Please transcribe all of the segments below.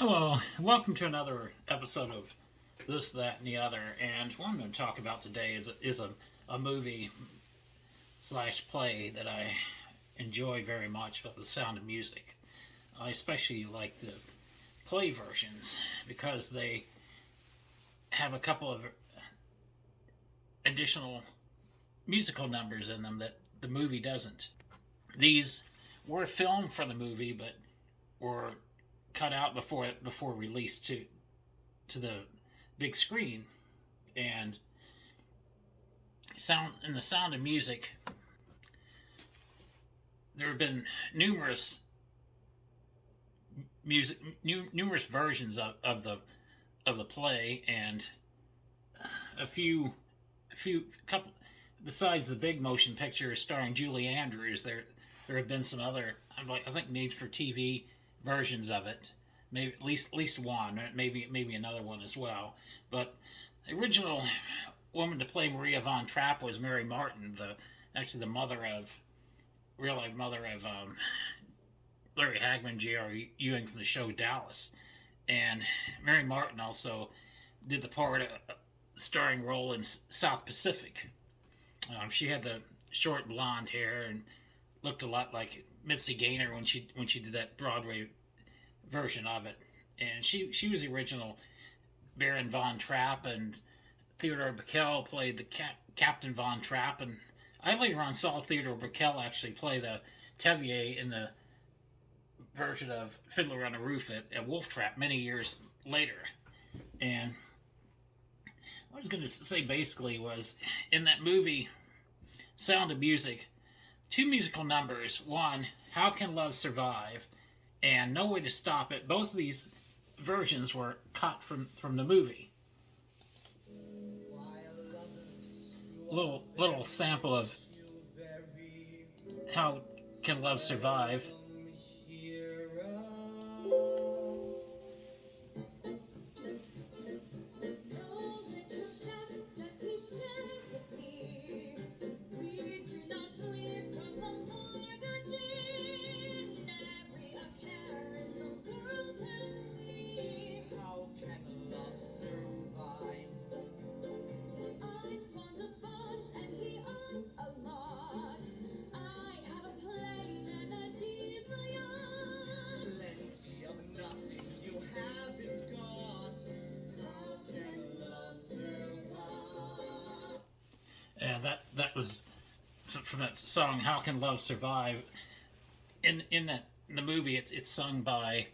Hello, welcome to another episode of This, That, and the Other. And what I'm going to talk about today is a movie slash play that I enjoy very much about The Sound of Music. I especially like the play versions because they have a couple of additional musical numbers in them that the movie doesn't. These were filmed for the movie, but were cut out before release to the big screen. And the Sound of Music, there have been numerous versions of the play, and a few couple besides the big motion picture starring Julie Andrews. There have been some other, I think, made for TV versions of it. Maybe at least one, maybe another one as well. But the original woman to play Maria von Trapp was Mary Martin, actually the real life mother of Larry Hagman, J.R. Ewing from the show Dallas. And Mary Martin also did the part, starring role in South Pacific. She had the short blonde hair and looked a lot like Mitzi Gaynor when she did that Broadway version of it. And she was the original Baron von Trapp, and Theodore Bikel played the Captain von Trapp. And I later on saw Theodore Bikel actually play the Tevye in the version of Fiddler on the Roof at Wolf Trap many years later. And what I was going to say basically was, in that movie Sound of Music, two musical numbers: one, How Can Love Survive, and No Way to Stop It. Both of these versions were cut from the movie. Little sample of How Can Love Survive. And that was from that song "How Can Love Survive." In the movie, it's sung by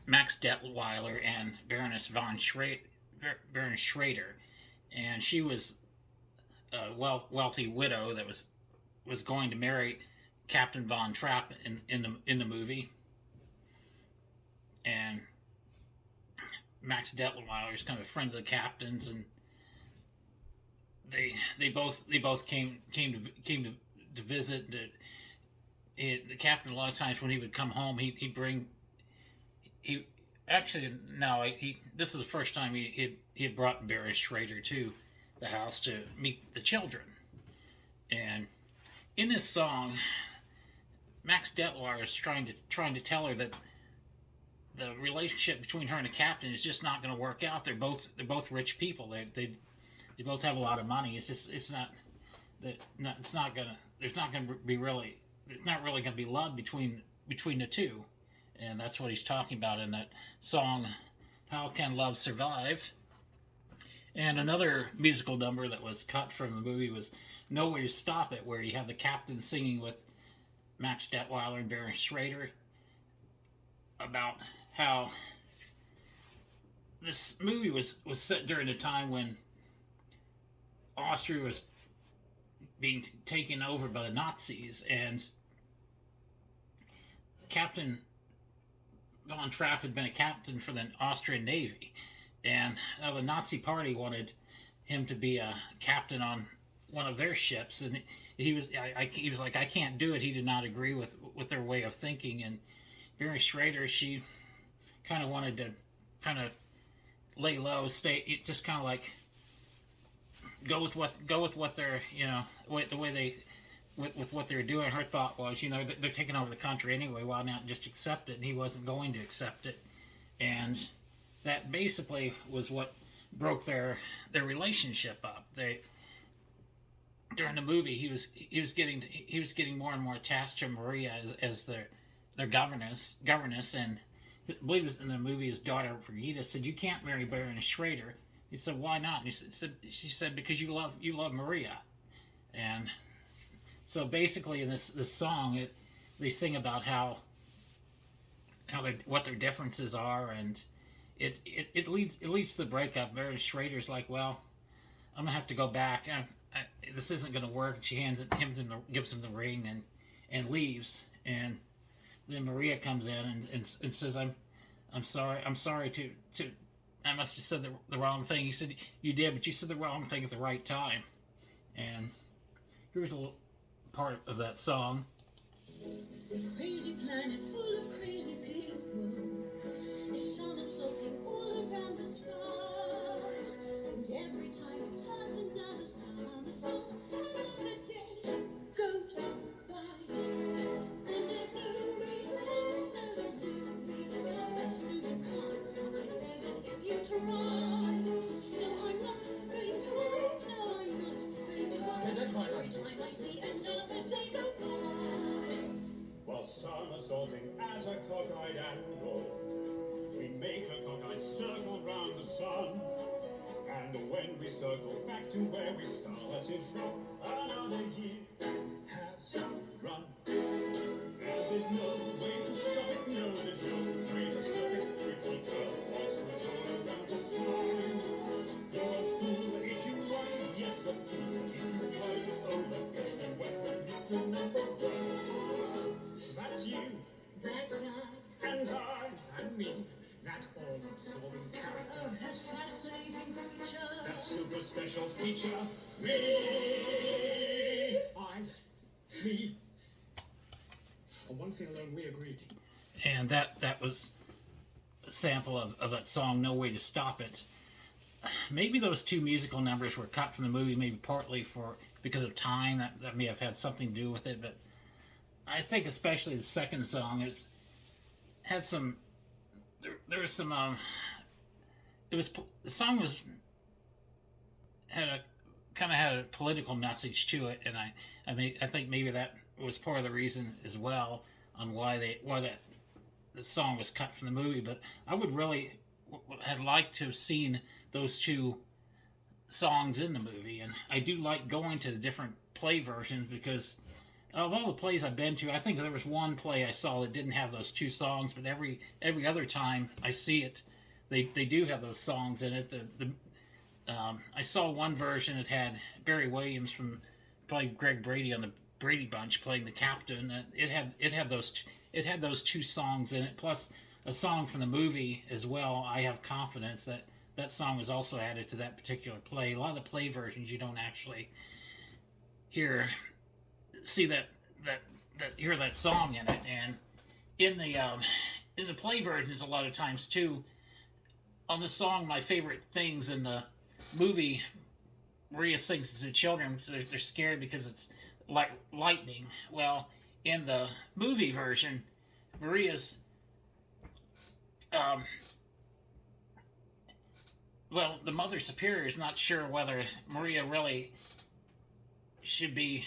Max Detweiler and Baroness Schrader, and she was a wealthy widow that was going to marry Captain von Trapp in the movie. And Max Detweiler is kind of a friend of the captain's, and they both came to visit. The captain, a lot of times when he would come home, he'd bring he actually no he this is the first time he had brought Baroness Schrader to the house to meet the children. And in this song, Max Detweiler is trying to tell her that the relationship between her and the captain is just not going to work out. They're both rich people. They both have a lot of money. It's not gonna there's not gonna be really there's not really gonna be love between the two. And that's what he's talking about in that song, How Can Love Survive. And another musical number that was cut from the movie was No Way to Stop It, where you have the captain singing with Max Detweiler and Baron Schrader about how this movie was set during a time when Austria was being taken over by the Nazis, and Captain von Trapp had been a captain for the Austrian Navy, and the Nazi Party wanted him to be a captain on one of their ships, and he was like, I can't do it. He did not agree with their way of thinking. And Baron Schrader, she kind of wanted to kind of lay low, just kind of like go with what they're the way they with what they're doing. Her thought was, they're taking over the country anyway. Why not just accept it? And he wasn't going to accept it. and that basically was what broke their relationship up. They During the movie he was getting more and more attached to Maria as their governess, and I believe it was in the movie his daughter Brigida said, "You can't marry Baroness Schrader." He said, "Why not?" And she said, "Because you love Maria." And so basically in this song they sing about how they what their differences are, and it leads to the breakup. Baroness Schrader's like, "Well, I'm gonna have to go back. This isn't gonna work." And she gives him the ring and leaves. And then Maria comes in and says, I'm sorry to I must have said the wrong thing." He said, "You did, but you said the wrong thing at the right time." And here's a little part of that song. Crazy planet full of crazy people, is somersaulting all around the stars, and every time it turns another somersault, another day goes by, and there's no way to stop it, no, there's no way to stop it, no, you can't stop it, even if you try, so I'm not going to worry, no, I'm not going to worry, every time I see another day go by. While somersaulting as a cockeyed angle, we make a cockeyed circle round the sun. And when we circle back to where we started from, another year has run. And there's no way to stop it, no, there's no way to stop it. If the girl wants to go around the sun, you're a fool if you worry, yes, a fool if you worry over and when the people number one. That's you, That's and I, and me, that all-absorbing character, oh, that fascinating creature, that super special feature, me. Me. On one thing alone we agreed. And that was a sample of that song "No Way to Stop It." Maybe those two musical numbers were cut from the movie, maybe partly because of time. That may have had something to do with it, but I think especially the second song had some. There was some. The song had a political message to it, and I think maybe that was part of the reason as well on why the song was cut from the movie. But I would really had liked to have seen those two songs in the movie, and I do like going to the different play versions because of all the plays I've been to, I think there was one play I saw that didn't have those two songs, but every other time I see it, they do have those songs in it. I saw one version that had Barry Williams played Greg Brady on the Brady Bunch playing the captain. It had those two songs in it, plus a song from the movie as well. I Have Confidence. That song was also added to that particular play. A lot of the play versions you don't actually hear hear that song in it, and in the play versions a lot of times too. On the song "My Favorite Things" in the movie, Maria sings to the children, so they're scared because it's like lightning. Well, in the movie version, Maria's the Mother Superior is not sure whether Maria really should be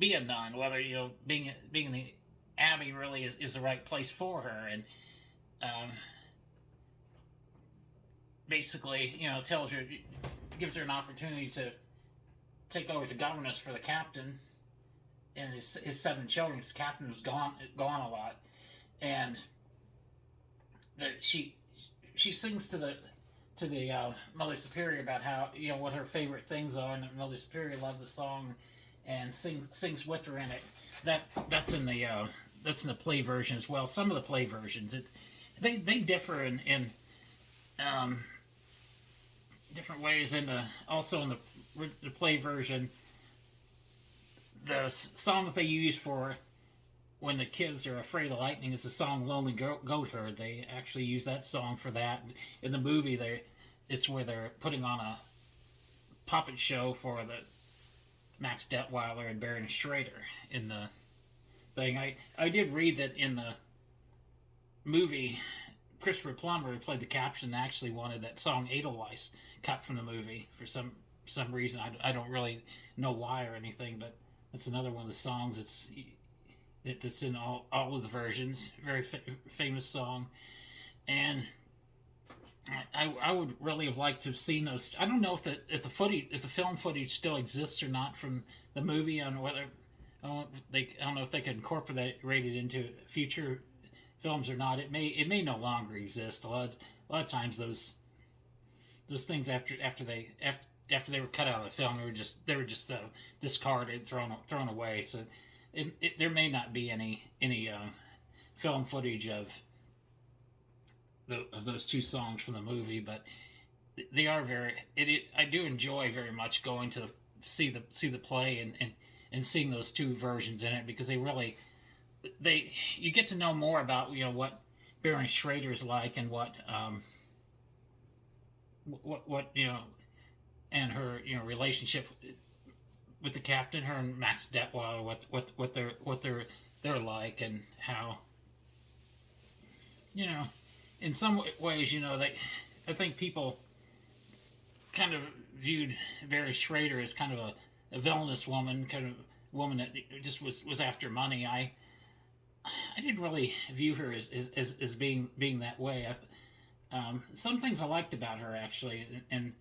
a nun, whether being in the abbey really is the right place for her, and basically gives her an opportunity to take over as a governess for the captain and his 7 children. His captain was gone a lot, and she sings to the Mother Superior about how what her favorite things are, and the Mother Superior loved the song and sings with her in it. That's in the play version as well. Some of the play versions they differ in different ways. Also in the play version, the song that they use for when the kids are afraid of lightning is the song "Lonely Goat Herd." They actually use that song for that. In the movie, it's where they're putting on a puppet show for the Max Detweiler and Baron Schrader in the thing. I did read that in the movie Christopher Plummer, who played the captain, actually wanted that song Edelweiss cut from the movie for some reason. I don't really know why or anything, but that's another one of the songs that's in all of the versions. Very famous song, and I would really have liked to have seen those. I don't know if the film footage still exists or not from the movie, on whether I don't know if they could incorporate it into future films or not. It may no longer exist. A lot of times those things after they were cut out of the film, they were just discarded, thrown away. So there may not be any film footage of those two songs from the movie, but they are I do enjoy very much going to see the play and seeing those two versions in it, because you get to know more about what Baron Schrader's like, and what and her relationship with the captain, her and Max Detweiler, what they're like, and how in some ways I think people kind of viewed Vera Schrader as kind of a villainous woman, kind of woman that just was after money. I didn't really view her as being that way. Some things I liked about her, actually, in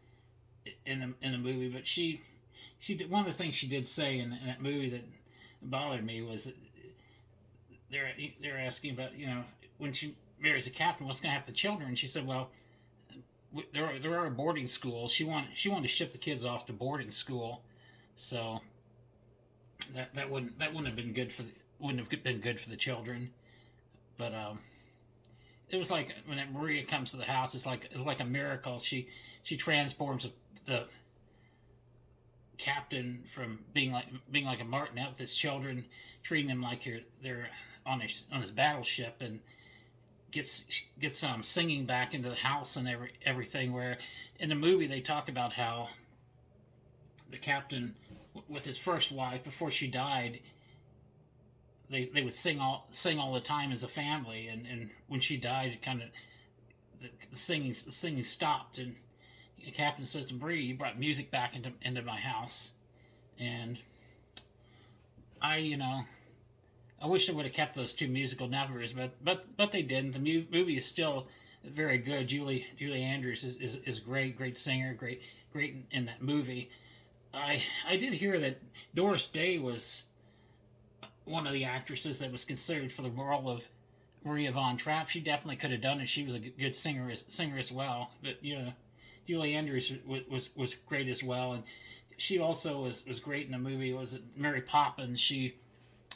the movie, but she did, one of the things she did say in that movie that bothered me was that they're asking about when she marries a captain, what's going to happen to the children? And she said, well, there are boarding schools. She wanted to ship the kids off to boarding school, so that wouldn't have been good for the children. But it was like when Maria comes to the house, it's like a miracle. She transforms the captain from being like a martinet with his children, treating them like they're on his battleship, and gets singing back into the house and everything. Where in the movie they talk about how the captain, with his first wife before she died, they would sing all the time as a family, and when she died, it kind of the singing stopped, and the captain says to Bree, "You brought music back into my house," and I wish they would have kept those two musical numbers, but they didn't. The movie is still very good. Julie Andrews is great singer, great in that movie. I did hear that Doris Day was one of the actresses that was considered for the role of Maria von Trapp. She definitely could have done it. She was a good singer as well. But Julie Andrews was great as well, and she also was great in the movie. Was it Mary Poppins?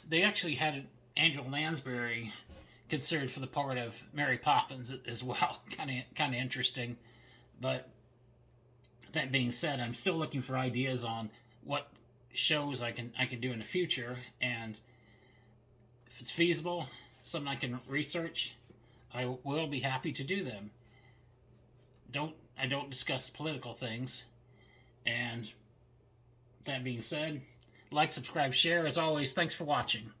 They actually had Angela Lansbury considered for the part of Mary Poppins as well. Kind of interesting. But that being said, I'm still looking for ideas on what shows I can do in the future, and if it's feasible, something I can research, I will be happy to do them. I don't discuss political things. And that being said, like, subscribe, share. As always, thanks for watching.